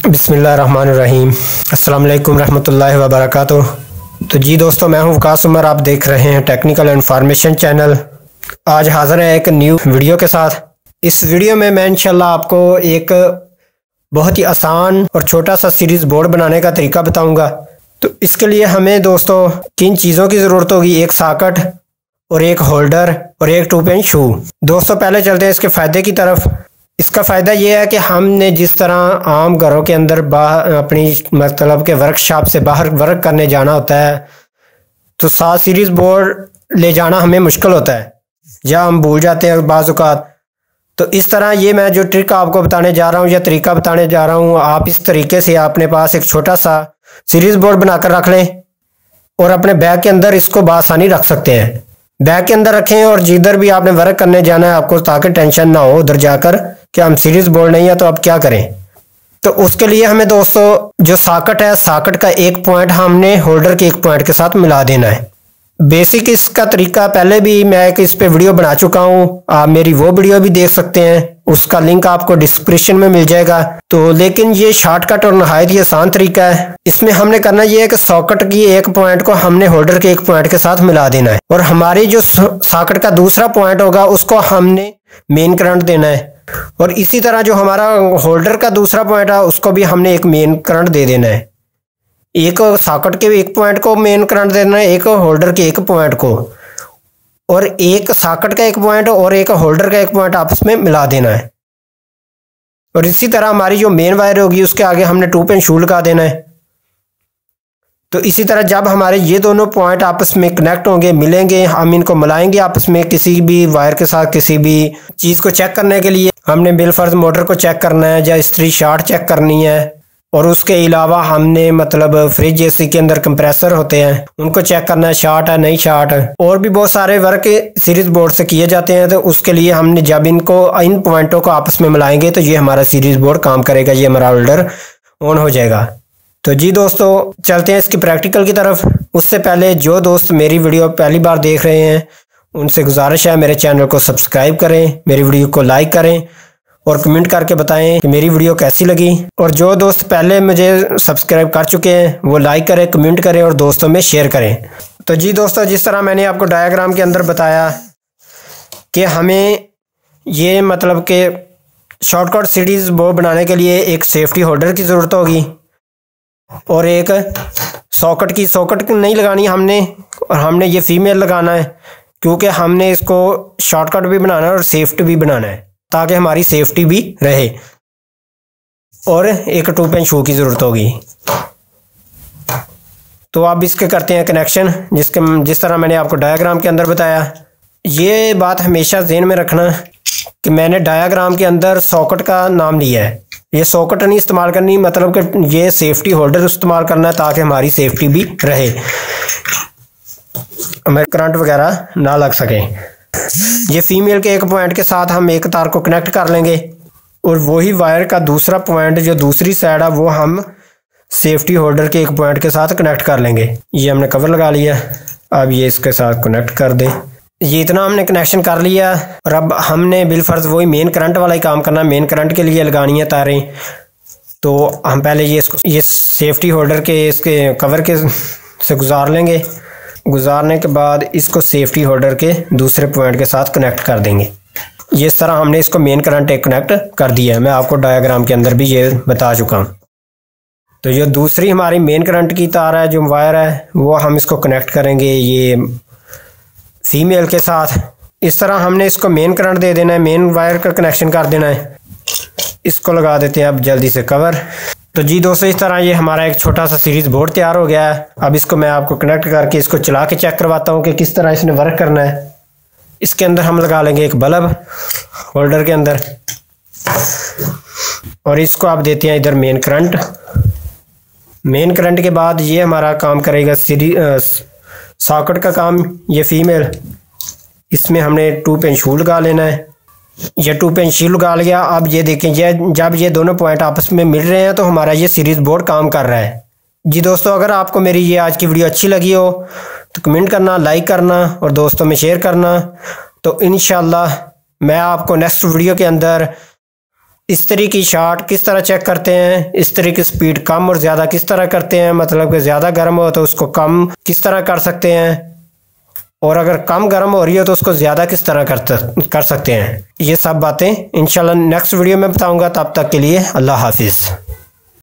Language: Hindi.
बिस्मिल्लाहिर्रहमानिर्रहीम। अस्सलाम वालेकुम रहमतुल्लाहि व बरकातुहू। तो जी दोस्तों, मैं हूं वकास उमर, आप देख रहे हैं टेक्निकल इन्फॉर्मेशन चैनल। आज हाज़िर है एक न्यू वीडियो के साथ। इस वीडियो में मैं इंशाल्लाह आपको एक बहुत ही आसान और छोटा सा सीरीज़ बोर्ड बनाने का तरीका बताऊंगा। तो इसके लिए हमें दोस्तों किन चीज़ों की ज़रूरत होगी: एक सॉकेट और एक होल्डर और एक 2 पेन शू। दोस्तों पहले चलते हैं इसके फ़ायदे की तरफ। इसका फ़ायदा ये है कि हमने जिस तरह आम घरों के अंदर बाहर अपनी मतलब के वर्कशॉप से बाहर वर्क करने जाना होता है, तो साथ सीरीज़ बोर्ड ले जाना हमें मुश्किल होता है या हम भूल जाते हैं बाज़ औक़ात। तो इस तरह ये मैं जो ट्रिक आपको बताने जा रहा हूँ या तरीका बताने जा रहा हूँ, आप इस तरीके से अपने पास एक छोटा सा सीरीज़ बोर्ड बनाकर रख लें और अपने बैग के अंदर इसको बआसानी रख सकते हैं। बैग के अंदर रखें और जिधर भी आपने वर्क करने जाना है आपको, ताकि टेंशन ना हो उधर जाकर कि हम सीरीज़ बोर्ड नहीं है तो अब क्या करें। तो उसके लिए हमें दोस्तों जो सॉकेट है, सॉकेट का एक पॉइंट हमने होल्डर के एक पॉइंट के साथ मिला देना है। बेसिक इसका तरीका पहले भी मैं एक इस पे वीडियो बना चुका हूँ, आप मेरी वो वीडियो भी देख सकते हैं, उसका लिंक आपको डिस्क्रिप्शन में मिल जाएगा। तो लेकिन ये शॉर्टकट और नहायत ही आसान तरीका है। इसमें हमने करना ये है कि सॉकेट की एक पॉइंट को हमने होल्डर के एक पॉइंट के साथ मिला देना है और हमारी जो सॉकेट का दूसरा पॉइंट होगा उसको हमने मेन करंट देना है, और इसी तरह जो हमारा होल्डर का दूसरा पॉइंट है उसको भी हमने एक मेन करंट दे देना है। एक सॉकेट के एक पॉइंट को मेन करंट देना है, एक होल्डर के एक पॉइंट को, और एक सॉकेट का एक पॉइंट और एक होल्डर का एक पॉइंट आपस में मिला देना है। और इसी तरह हमारी जो मेन वायर होगी उसके आगे हमने 2 पेन शू लगा देना है। तो इसी तरह जब हमारे ये दोनों पॉइंट आपस में कनेक्ट होंगे, मिलेंगे, हम इनको मिलाएंगे आपस में किसी भी वायर के साथ। किसी भी चीज़ को चेक करने के लिए हमने बिलफर्ज मोटर को चेक करना है या इस्त्री शॉर्ट चेक करनी है, और उसके अलावा हमने मतलब फ्रिज एसी के अंदर कंप्रेसर होते हैं उनको चेक करना है, शॉर्ट है नहीं शॉर्ट है। और भी बहुत सारे वर्क सीरीज बोर्ड से किए जाते हैं। तो उसके लिए हमने जब इन पॉइंटों को आपस में मिलाएंगे तो ये हमारा सीरीज बोर्ड काम करेगा, ये हमारा होल्डर ऑन हो जाएगा। तो जी दोस्तों चलते हैं इसकी प्रैक्टिकल की तरफ। उससे पहले जो दोस्त मेरी वीडियो पहली बार देख रहे हैं उनसे गुजारिश है मेरे चैनल को सब्सक्राइब करें, मेरी वीडियो को लाइक करें और कमेंट करके बताएं कि मेरी वीडियो कैसी लगी। और जो दोस्त पहले मुझे सब्सक्राइब कर चुके हैं वो लाइक करें, कमेंट करें और दोस्तों में शेयर करें। तो जी दोस्तों, जिस तरह मैंने आपको डायग्राम के अंदर बताया कि हमें ये मतलब कि शॉर्टकट सीरीज बोर्ड बनाने के लिए एक सेफ्टी होल्डर की ज़रूरत होगी और एक सॉकेट नहीं लगानी हमने, और हमने ये फीमेल लगाना है क्योंकि हमने इसको शॉर्टकट भी बनाना है और सेफ्टी भी बनाना है ताकि हमारी सेफ्टी भी रहे। और एक 2 पेन शू की ज़रूरत होगी। तो अब इसके करते हैं कनेक्शन जिस तरह मैंने आपको डायग्राम के अंदर बताया। ये बात हमेशा ज़हन में रखना कि मैंने डायग्राम के अंदर सॉकेट का नाम लिया है। ये सॉकेट नहीं इस्तेमाल करनी, मतलब कि ये सेफ्टी होल्डर इस्तेमाल करना है ताकि हमारी सेफ्टी भी रहे, हमें करंट वगैरह ना लग सके। ये फीमेल के एक पॉइंट के साथ हम एक तार को कनेक्ट कर लेंगे और वही वायर का दूसरा पॉइंट जो दूसरी साइड है वो हम सेफ्टी होल्डर के एक पॉइंट के साथ कनेक्ट कर लेंगे। ये हमने कवर लगा लिया, अब ये इसके साथ कनेक्ट कर दें। ये इतना हमने कनेक्शन कर लिया और अब हमने बिलफर्ज वही मेन करंट वाला ही काम करना है। मेन करंट के लिए लगानी है तारें। तो हम पहले ये सेफ्टी होल्डर के इसके कवर के से गुजार लेंगे। गुजारने के बाद इसको सेफ्टी होल्डर के दूसरे पॉइंट के साथ कनेक्ट कर देंगे। ये इस तरह हमने इसको मेन करंट एक कनेक्ट कर दिया है। मैं आपको डायग्राम के अंदर भी ये बता चुका हूँ। तो जो दूसरी हमारी मेन करंट की तार है, जो वायर है, वो हम इसको कनेक्ट करेंगे ये फीमेल के साथ। इस तरह हमने इसको मेन करंट दे देना है, मेन वायर का कनेक्शन कर देना है। इसको लगा देते हैं अब जल्दी से कवर। तो जी दोस्तों, इस तरह ये हमारा एक छोटा सा सीरीज बोर्ड तैयार हो गया है। अब इसको मैं आपको कनेक्ट करके इसको चला के चेक करवाता हूँ कि किस तरह इसने वर्क करना है। इसके अंदर हम लगा लेंगे एक बल्ब होल्डर के अंदर और इसको आप देते हैं इधर मेन करंट। मेन करंट के बाद ये हमारा काम करेगा सॉकेट का काम। ये फीमेल, इसमें हमने 2 पेन शू लगा लेना है। ये 2 पेन शू लगा लिया। अब ये देखें, जब ये दोनों पॉइंट आपस में मिल रहे हैं तो हमारा ये सीरीज बोर्ड काम कर रहा है। जी दोस्तों, अगर आपको मेरी ये आज की वीडियो अच्छी लगी हो तो कमेंट करना, लाइक करना और दोस्तों में शेयर करना। तो इंशाल्लाह मैं आपको नेक्स्ट वीडियो के अंदर इस्त्री की शॉट किस तरह चेक करते हैं, इस्त्री की स्पीड कम और ज़्यादा किस तरह करते हैं, मतलब कि ज़्यादा गर्म हो तो उसको कम किस तरह कर सकते हैं, और अगर कम गर्म हो रही हो तो उसको ज़्यादा किस तरह कर सकते हैं। ये सब बातें इंशाल्लाह नेक्स्ट वीडियो में बताऊंगा। तब तक के लिए अल्लाह हाफिज़।